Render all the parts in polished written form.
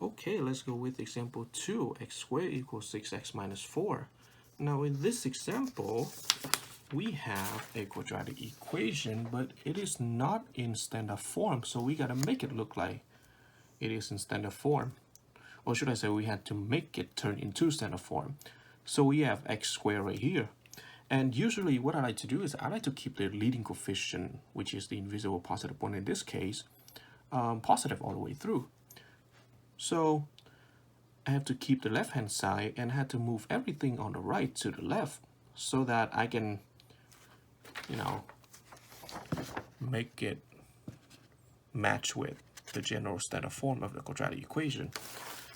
Okay, let's go with example 2, x squared equals 6x minus 4. Now in this example, we have a quadratic equation, but it is not in standard form, so we gotta make it look like it is in standard form. Or should I say we had to make it turn into standard form. So we have x squared right here. And usually what I like to do is I like to keep the leading coefficient, which is the invisible positive one in this case, positive all the way through. So I have to keep the left hand side and I had to move everything on the right to the left so that I can, make it match with the general standard form of the quadratic equation.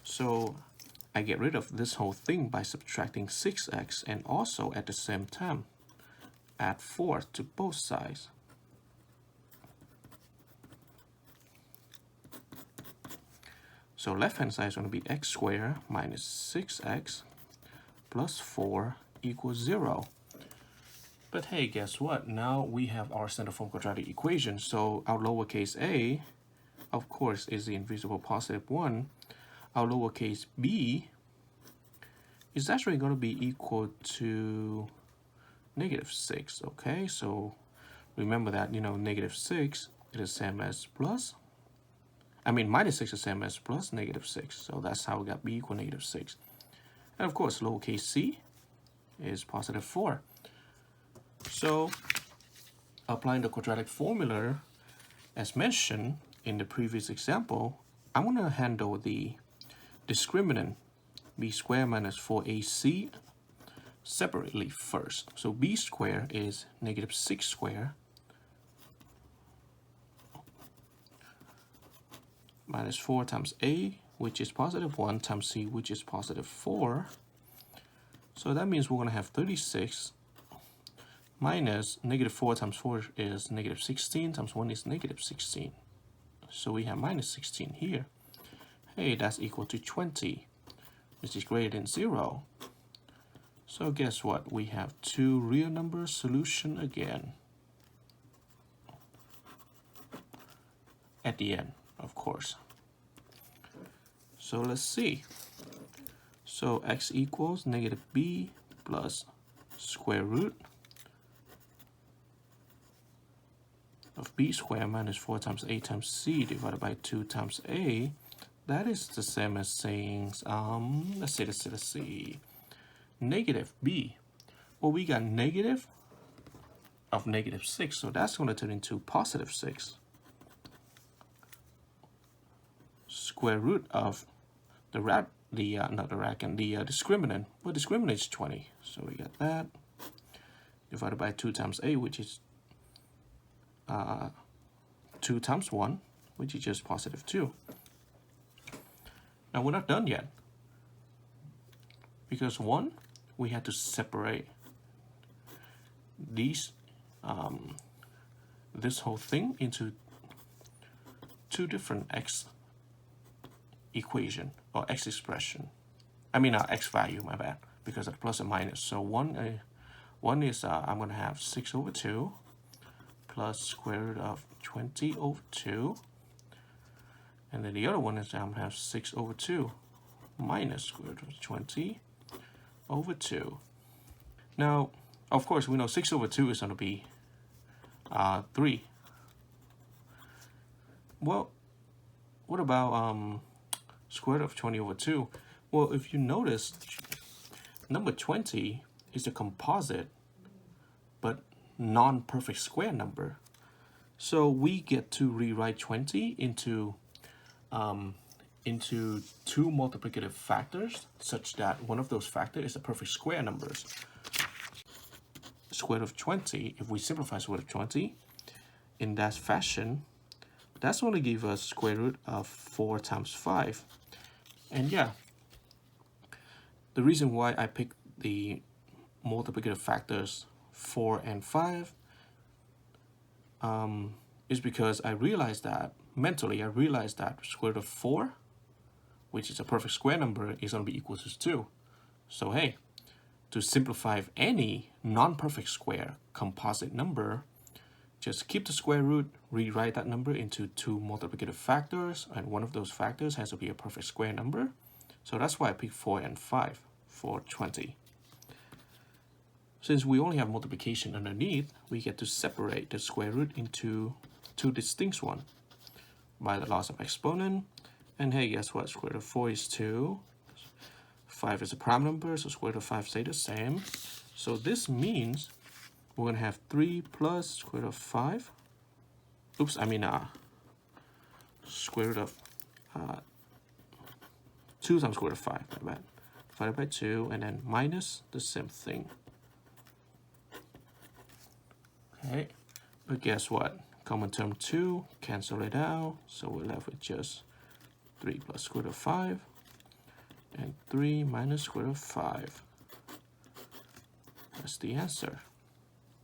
So I get rid of this whole thing by subtracting 6x and also at the same time add 4 to both sides. So left hand side is going to be x squared minus 6x plus 4 equals 0. But hey, guess what? Now we have our standard form quadratic equation. So our lowercase a, of course, is the invisible positive 1. Our lowercase b is actually going to be equal to negative 6. Okay, so remember that, negative 6 is the same as minus 6 is the same as plus negative 6. So that's how we got b equal negative 6. And of course, lowercase c is positive 4. So applying the quadratic formula, as mentioned in the previous example, I'm going to handle the discriminant b squared minus 4ac separately first. So b squared is negative 6 squared minus 4 times a, which is positive 1, times c, which is positive 4. So that means we're going to have 36 minus negative 4 times 4 is negative 16 times 1 is negative 16. So we have minus 16 here. Hey, that's equal to 20, which is greater than 0. So guess what? We have two real number solution again. At the end, of course. So let's see. So x equals negative b plus square root of b squared minus 4 times a times c divided by 2 times a. That is the same as saying, let's see, negative b. Well, we got negative of negative 6, so that's going to turn into positive 6. Square root of the discriminant. Well, discriminant is 20, so we got that divided by 2 times a, which is 2 times 1, which is just positive 2. Now we're not done yet, because we had to separate these this whole thing into two different x equation or x expression. X value, my bad, because of the plus and minus. So one is I'm going to have 6 over 2 plus square root of 20 over 2. And then the other one is I'm going to have 6 over 2 minus square root of 20 over 2. Now, of course, we know 6 over 2 is going to be 3. Well, what about square root of 20 over 2? Well, if you notice, number 20 is a composite but non-perfect square number. So we get to rewrite 20 into two multiplicative factors such that one of those factors is a perfect square numbers. Square root of 20, if we simplify square root of 20 in that fashion, that's going to give us square root of 4 times 5. And yeah, the reason why I picked the multiplicative factors 4 and 5 is because I realized that, mentally, square root of 4, which is a perfect square number, is going to be equal to 2. So hey, to simplify any non-perfect square composite number, just keep the square root, rewrite that number into two multiplicative factors, and one of those factors has to be a perfect square number. So that's why I picked 4 and 5 for 20. Since we only have multiplication underneath, we get to separate the square root into two distinct ones by the loss of exponent. And hey, guess what? Square root of 4 is 2. 5 is a prime number, so square root of 5 stay the same. So this means we're going to have 3 plus square root of 5. Oops, I mean square root of 2 times square root of 5, my bad. Divided by 2, and then minus the same thing. Okay, but guess what? Common term 2, cancel it out, so we're left with just 3 plus square root of 5, and 3 minus square root of 5. That's the answer.